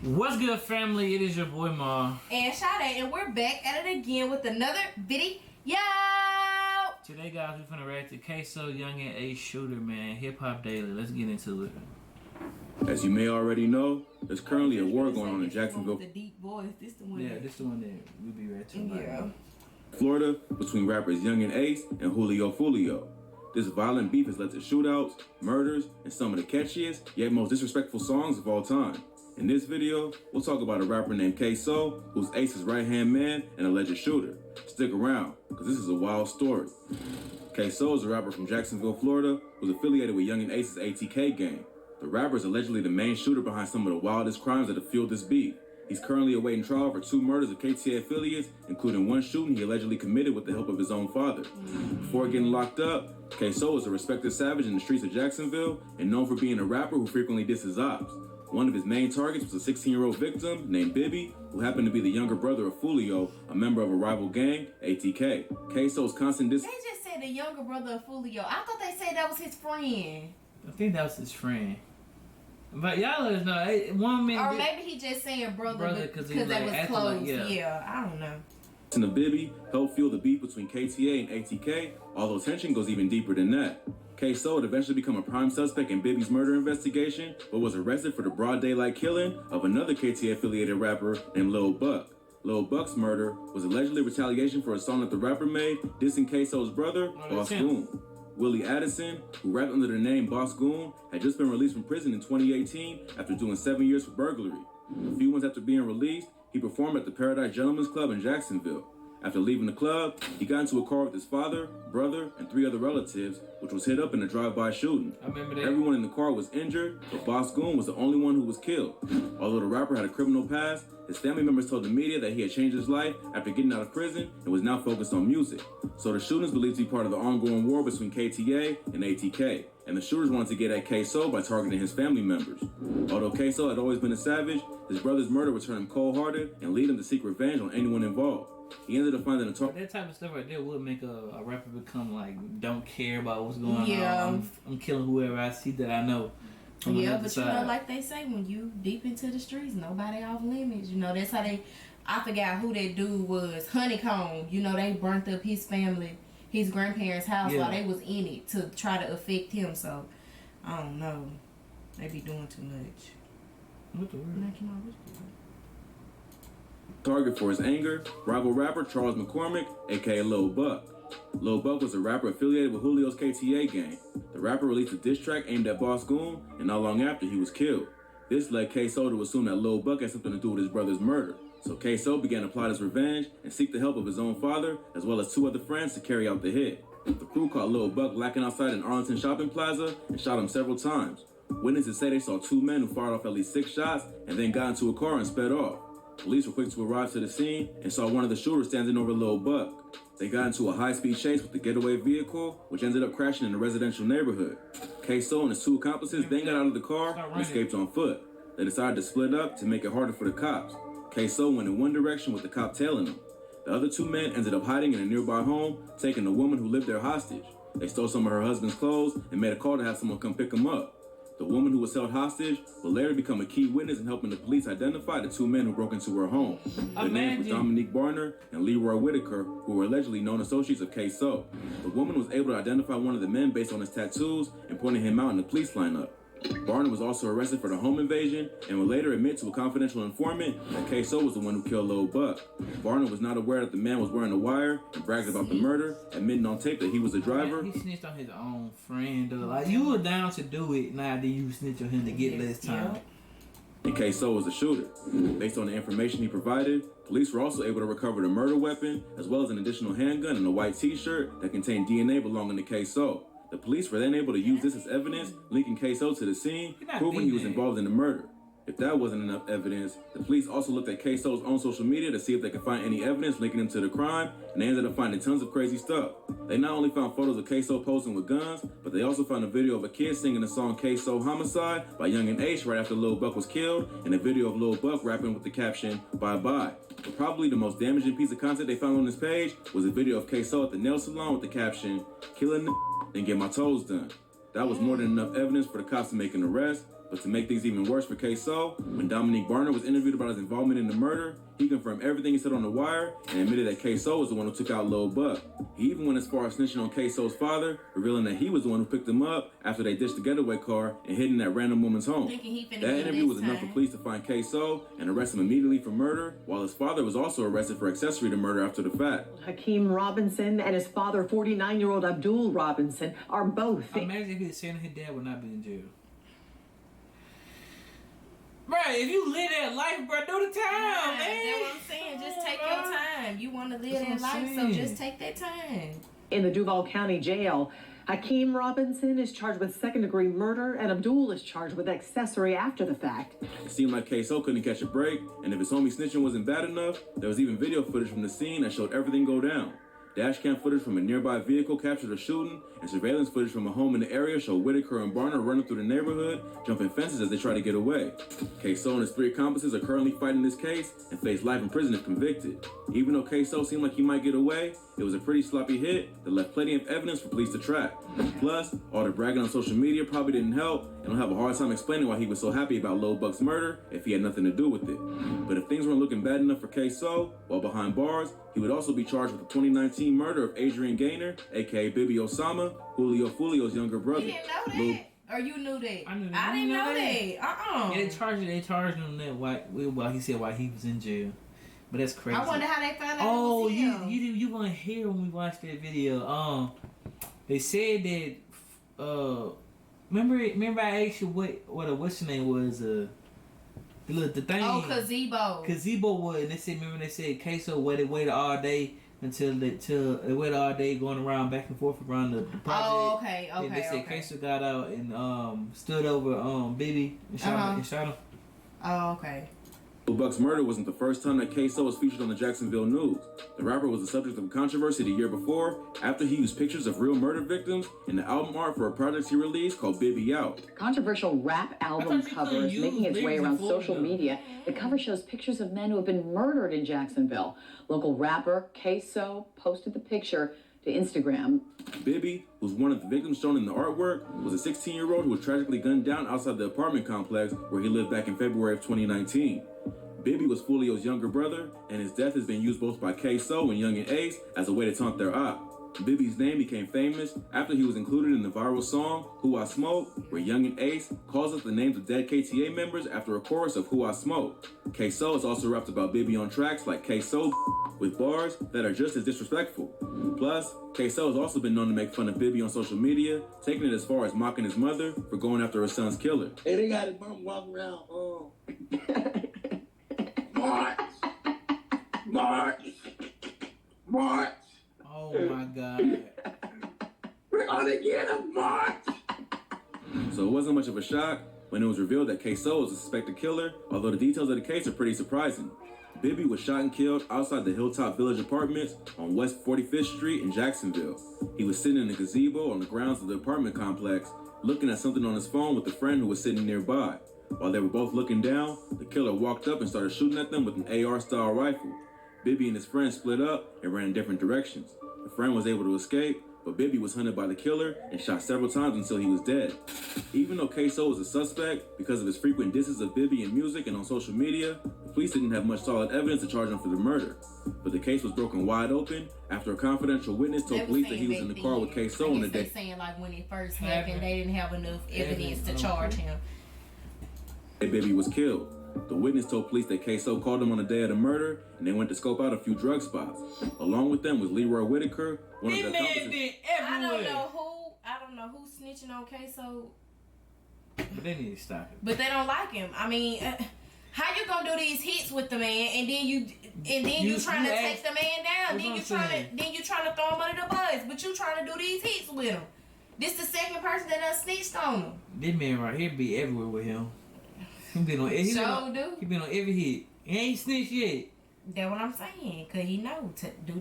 What's good, family? It is your boy Ma and Sade, and we're back at it again with another video. Today, guys, we're gonna react to Ksoo, Yungeen, Ace Shooter, man. Hip Hop Daily. Let's get into it. As you may already know, there's currently a war going on in Jacksonville, The deep voice. This the one. Yeah, this the one that we be reacting to. Yeah. Florida, between rappers Yungeen Ace and Julio Fulio. This violent beef has led to shootouts, murders, and some of the catchiest, yet most disrespectful songs of all time. In this video, we'll talk about a rapper named Ksoo, who's Ace's right-hand man and alleged shooter. Stick around, because this is a wild story. Ksoo is a rapper from Jacksonville, Florida, who's affiliated with Yungeen Ace's ATK gang. The rapper is allegedly the main shooter behind some of the wildest crimes that have fueled this beef. He's currently awaiting trial for 2 murders of KTA affiliates, including one shooting he allegedly committed with the help of his own father. Before getting locked up, Ksoo is a respected savage in the streets of Jacksonville and known for being a rapper who frequently disses ops. One of his main targets was a 16-year-old victim named Bibby, who happened to be the younger brother of Fulio, a member of a rival gang, ATK. Ksoo's constant They just said the younger brother of Fulio. I thought they said that was his friend. I think that was his friend. But y'all let us know. One minute. Or maybe he just saying brother because they like was close. Like, yeah, I don't know. And the Bibby helped fuel the beef between KTA and ATK, although tension goes even deeper than that. Ksoo would eventually become a prime suspect in Bibby's murder investigation, but was arrested for the broad daylight killing of another KTA-affiliated rapper named Lil Buck. Lil Buck's murder was allegedly retaliation for a song that the rapper made, dissing Ksoo's brother, Boss Goon. Willie Addison, who rapped under the name Boss Goon, had just been released from prison in 2018 after doing 7 years for burglary. A few months after being released, he performed at the Paradise Gentlemen's Club in Jacksonville. After leaving the club, he got into a car with his father, brother, and 3 other relatives, which was hit up in a drive-by shooting. I remember that. Everyone in the car was injured, but Boss Goon was the only one who was killed. Although the rapper had a criminal past, his family members told the media that he had changed his life after getting out of prison and was now focused on music. So the shooting is believed to be part of the ongoing war between KTA and ATK, and the shooters wanted to get at Ksoo by targeting his family members. Although Ksoo had always been a savage, his brother's murder would turn him cold-hearted and lead him to seek revenge on anyone involved. He ended up finding a that type of stuff right there would make a rapper become like, don't care about what's going on. I'm killing whoever I see that I know. Yeah, but you know, like they say, when you deep into the streets, nobody off limits. You know, that's how they, I forgot who that dude was, Honeycomb. You know, they burnt up his family, his grandparents' house while they was in it to try to affect him. So, I don't know. They be doing too much. What the word? Target for his anger, rival rapper Charles McCormick, aka Lil Buck. Lil Buck was a rapper affiliated with Julio's KTA gang. The rapper released a diss track aimed at Boss Goon, and not long after he was killed. This led Ksoo to assume that Lil Buck had something to do with his brother's murder. So Ksoo began to plot his revenge and seek the help of his own father, as well as 2 other friends to carry out the hit. The crew caught Lil Buck lacking outside an Arlington shopping plaza and shot him several times. Witnesses say they saw 2 men who fired off at least 6 shots and then got into a car and sped off. Police were quick to arrive to the scene and saw one of the shooters standing over Lil Buck. They got into a high-speed chase with the getaway vehicle, which ended up crashing in a residential neighborhood. Ksoo and his 2 accomplices then got out of the car and escaped on foot. They decided to split up to make it harder for the cops. Ksoo went in one direction with the cop tailing him. The other 2 men ended up hiding in a nearby home, taking the woman who lived there hostage. They stole some of her husband's clothes and made a call to have someone come pick him up. The woman who was held hostage will later become a key witness in helping the police identify the 2 men who broke into her home. Their names were Dominique Barner and Leroy Whitaker, who were allegedly known associates of Ksoo. The woman was able to identify one of the men based on his tattoos and pointed him out in the police lineup. Barner was also arrested for the home invasion and would later admit to a confidential informant that Ksoo was the one who killed Lil Buck. Barner was not aware that the man was wearing a wire and bragged about the murder, admitting on tape that he was the driver. He snitched on his own friend, though. Like, you were down to do it, now then you snitch on him to get less time. And Ksoo was the shooter. Based on the information he provided, police were also able to recover the murder weapon, as well as an additional handgun and a white t-shirt that contained DNA belonging to Ksoo. The police were then able to use this as evidence, linking Ksoo to the scene, proving he was involved in the murder. If that wasn't enough evidence, the police also looked at Ksoo's own social media to see if they could find any evidence linking him to the crime, and they ended up finding tons of crazy stuff. They not only found photos of Ksoo posing with guns, but they also found a video of a kid singing the song Ksoo Homicide by Yungeen Ace right after Lil Buck was killed, and a video of Lil Buck rapping with the caption, "Bye Bye." But probably the most damaging piece of content they found on this page was a video of Ksoo at the nail salon with the caption, "Killing the and get my toes done." That was more than enough evidence for the cops to make an arrest. But to make things even worse for Ksoo, when Dominique Barner was interviewed about his involvement in the murder, he confirmed everything he said on the wire and admitted that Ksoo was the one who took out Lil Buck. He even went as far as snitching on Ksoo's father, revealing that he was the one who picked him up after they ditched the getaway car and hid in that random woman's home. That interview was enough for police to find Ksoo and arrest him immediately for murder, while his father was also arrested for accessory to murder after the fact. Hakeem Robinson and his father, 49-year-old Abdul Robinson, are both... Imagine if he was saying his dad would not be in jail. Right, if you live that life, bro, do the time, man. That's what I'm saying. Just take your time. You want to live that life, so just take that time. In the Duval County Jail, Hakeem Robinson is charged with second-degree murder, and Abdul is charged with accessory after the fact. It seemed like Ksoo couldn't catch a break, and if his homie snitching wasn't bad enough, there was even video footage from the scene that showed everything go down. Dashcam footage from a nearby vehicle captured a shooting, and surveillance footage from a home in the area showed Whitaker and Barner running through the neighborhood, jumping fences as they try to get away. Ksoo and his 3 accomplices are currently fighting this case and face life in prison if convicted. Even though Ksoo seemed like he might get away, it was a pretty sloppy hit that left plenty of evidence for police to track. Plus, all the bragging on social media probably didn't help, and I'll have a hard time explaining why he was so happy about Lil Buck's murder if he had nothing to do with it. But if things weren't looking bad enough for Ksoo, while behind bars, he would also be charged with the 2019 murder of Adrian Gaynor, aka Bibby Osama, Julio Fulio's younger brother. You didn't know that? Or you knew that? I didn't know that. Yeah, they charged him that while he said why he was in jail. But that's crazy. I wonder how they found out. Oh, you gonna hear when we watch that video. They said that remember I asked you what's the name was the thing. Oh, Ksoo was. And they said Queso waited all day until they waited all day going around back and forth around the project. Oh, okay. And they said Queso got out and stood over Bibby and shot him. Oh, okay. Lil Buck's murder wasn't the first time that Ksoo was featured on the Jacksonville news. The rapper was the subject of controversy the year before after he used pictures of real murder victims in the album art for a project he released called Bibby Out. Controversial rap album cover is making its way around social media. The cover shows pictures of men who have been murdered in Jacksonville. Local rapper Ksoo posted the picture to Instagram. Bibby, who's one of the victims shown in the artwork, was a 16-year-old who was tragically gunned down outside the apartment complex where he lived back in February of 2019. Bibby was Fulio's younger brother, and his death has been used both by Ksoo and Yungeen Ace as a way to taunt their op. Bibby's name became famous after he was included in the viral song Who I Smoke, where Yungeen Ace calls out the names of dead KTA members after a chorus of Who I Smoke. Ksoo has also rapped about Bibby on tracks like Ksoo with bars that are just as disrespectful. Plus, Ksoo has also been known to make fun of Bibby on social media, taking it as far as mocking his mother for going after her son's killer. Hey, they got his mom walking around, March. Oh my God. We're gonna get him, March. So it wasn't much of a shock when it was revealed that Ksoo was a suspected killer, although the details of the case are pretty surprising. Bibby was shot and killed outside the Hilltop Village Apartments on West 45th Street in Jacksonville. He was sitting in a gazebo on the grounds of the apartment complex, looking at something on his phone with a friend who was sitting nearby. While they were both looking down, the killer walked up and started shooting at them with an AR-style rifle. Bibby and his friend split up and ran in different directions. The friend was able to escape, but Bibby was hunted by the killer and shot several times until he was dead. Even though Ksoo was a suspect because of his frequent disses of Bibby in music and on social media, the police didn't have much solid evidence to charge him for the murder. But the case was broken wide open after a confidential witness told police that he was in the car with Ksoo on the day. They're saying like when it first happened, they didn't have enough evidence to charge him. Bibby was killed. The witness told police that Ksoo called him on the day of the murder, and they went to scope out a few drug spots. Along with them was Leroy Whitaker, one of the accomplices. I don't know who's snitching on Ksoo. But they need to stop it. But they don't like him. I mean, how you gonna do these hits with the man, and then you trying to take the man down? Then you trying to throw him under the bus, but you trying to do these hits with him. This the second person that done snitched on him. This man right here be everywhere with him. He been on every hit. He ain't snitched yet. That's what I'm saying. Cause he know to do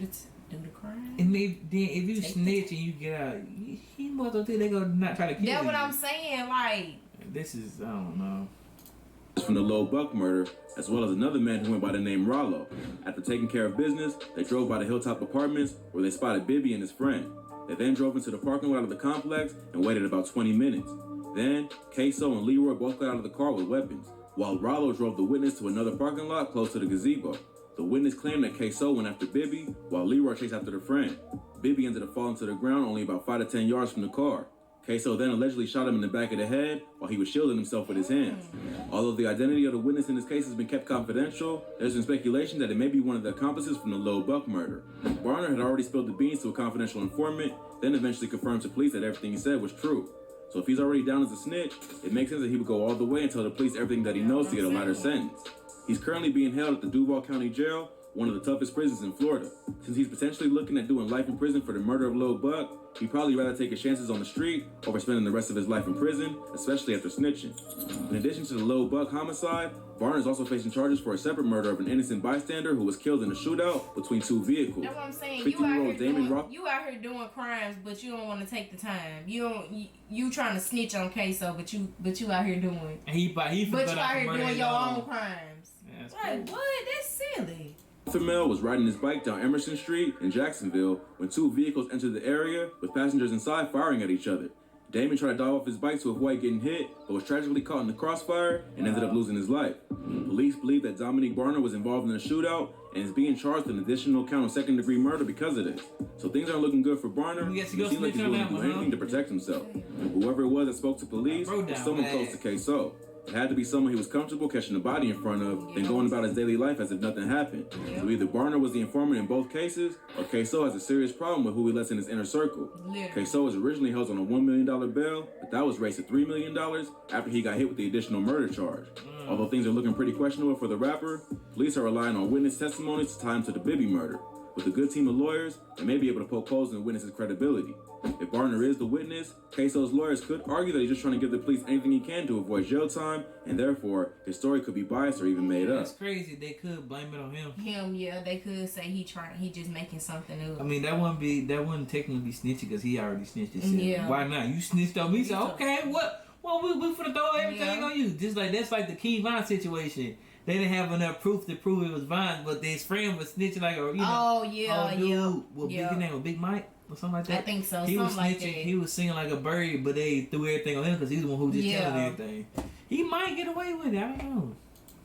the crime. And then if you snitch and you get out, he must think they gonna not try to kill you. That's what I'm saying. Like this is I don't know. From the Lil Buck murder, as well as another man who went by the name Rollo. After taking care of business, they drove by the Hilltop Apartments where they spotted Bibby and his friend. They then drove into the parking lot of the complex and waited about 20 minutes. Then, Ksoo and Leroy both got out of the car with weapons, while Rollo drove the witness to another parking lot close to the gazebo. The witness claimed that Ksoo went after Bibby, while Leroy chased after the friend. Bibby ended up falling to the ground only about 5 to 10 yards from the car. Ksoo then allegedly shot him in the back of the head while he was shielding himself with his hands. Although the identity of the witness in this case has been kept confidential, there's been speculation that it may be one of the accomplices from the Lil Buck murder. Barner had already spilled the beans to a confidential informant, then eventually confirmed to police that everything he said was true. So if he's already down as a snitch, it makes sense that he would go all the way and tell the police everything that he knows to get a lighter sentence. He's currently being held at the Duval County Jail, one of the toughest prisons in Florida. Since he's potentially looking at doing life in prison for the murder of Lil Buck, he'd probably rather take his chances on the street over spending the rest of his life in prison, especially after snitching. In addition to the Lil Buck homicide, Barner is also facing charges for a separate murder of an innocent bystander who was killed in a shootout between two vehicles. That's what I'm saying. 50-year-old Damon Rock. You out here doing crimes, but you don't want to take the time. You trying to snitch on Queso, but you out here doing. And he but you out here doing your own crimes. Yeah, like cool. What? That's silly. Kehe'Mal was riding his bike down Emerson Street in Jacksonville when two vehicles entered the area with passengers inside firing at each other. Damon tried to dive off his bike to avoid getting hit, but was tragically caught in the crossfire and ended up losing his life. Police believe that Dominique Barner was involved in the shootout and is being charged with an additional count of second-degree murder because of this. So things aren't looking good for Barner. It seems like he's willing to do anything to protect himself. Whoever it was that spoke to police was someone close to Ksoo. It had to be someone he was comfortable catching a body in front of, then going about his daily life as if nothing happened. So either Barner was the informant in both cases, or Ksoo has a serious problem with who he lets in his inner circle. Ksoo was originally held on a $1 million bail, but that was raised to $3 million after he got hit with the additional murder charge. Although things are looking pretty questionable for the rapper, police are relying on witness testimonies to tie him to the Bibby murder. With a good team of lawyers, they may be able to poke holes in the witness's credibility. If Barner is the witness, Ksoo's lawyers could argue that he's just trying to give the police anything he can to avoid jail time, and therefore, his story could be biased or even made up. That's crazy. They could blame it on him. Yeah, they could say he just making something up. I mean, that wouldn't technically be snitching because he already snitched himself. Yeah. Why not? You snitched on me, so okay, what? Well, we finna throw everything on you. Just like that's like the Kehe'Mal situation. They didn't have enough proof to prove it was Vine, but his friend was snitching like a Big name was Big Mike or something like that. I think so. He was snitching. Like that. He was singing like a bird, but they threw everything on him because he's the one who just telling everything. He might get away with it. I don't know.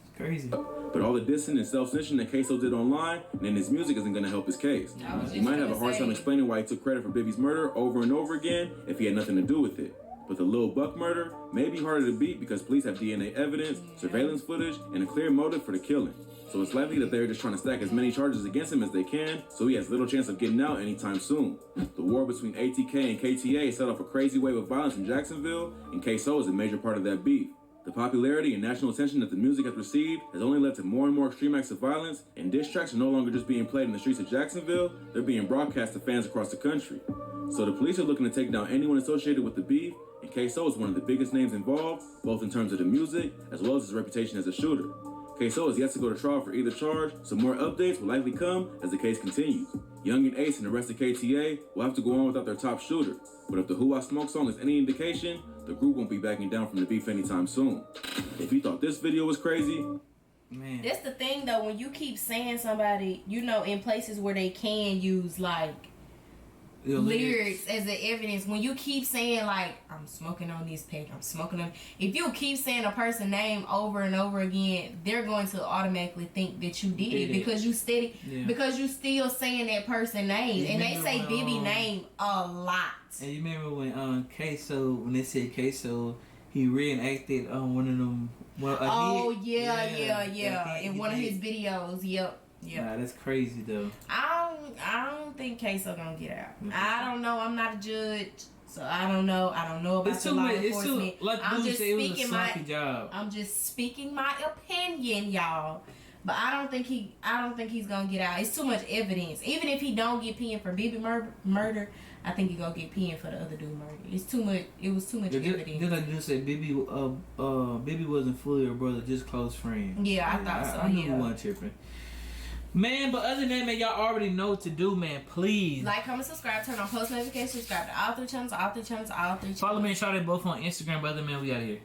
It's crazy. But all the dissing and self-snitching that Ksoo did online and in his music isn't going to help his case. He might have a hard time explaining why he took credit for Bibby's murder over and over again if he had nothing to do with it. But the Lil Buck murder may be harder to beat because police have DNA evidence, surveillance footage, and a clear motive for the killing. So it's likely that they're just trying to stack as many charges against him as they can, so he has little chance of getting out anytime soon. The war between ATK and KTA set off a crazy wave of violence in Jacksonville, and Ksoo is a major part of that beef. The popularity and national attention that the music has received has only led to more and more extreme acts of violence, and diss tracks are no longer just being played in the streets of Jacksonville, they're being broadcast to fans across the country. So the police are looking to take down anyone associated with the beef, and Ksoo is one of the biggest names involved, both in terms of the music, as well as his reputation as a shooter. Ksoo is yet to go to trial for either charge, so more updates will likely come as the case continues. Yungeen Ace and the rest of KTA will have to go on without their top shooter, but if the Who I Smoke song is any indication, the group won't be backing down from the beef anytime soon. If you thought this video was crazy, man. That's the thing though, when you keep saying somebody, in places where they can use lyrics as the evidence, when you keep saying I'm smoking on this pack, I'm smoking on, if you keep saying a person's name over and over again, they're going to automatically think that you did it because you because you still saying that person's name, and they say Bibby name a lot. And you remember when Ksoo, when they said Ksoo, he reenacted one of them. In one of his videos. Yep. Nah, that's crazy though. I don't think Ksoo gonna get out. I don't know. I'm not a judge, so I don't know. I don't know about the law enforcement. I'm just speaking my opinion, y'all. But I don't think he's gonna get out. It's too much evidence. Even if he don't get pinned for Bibby murder, I think he gonna get pinned for the other dude murder. It's too much. It was too much evidence. Did I just say Bibby wasn't fully her brother, just close friends? Yeah, I thought so. I knew he wasn't tripping. Man, but other than that, man, y'all already know what to do, man. Please like, comment, subscribe, turn on post notifications, subscribe to all 3 channels, all 3 channels, all 3 channels. Follow me and shout out both on Instagram, but other than that, we out of here.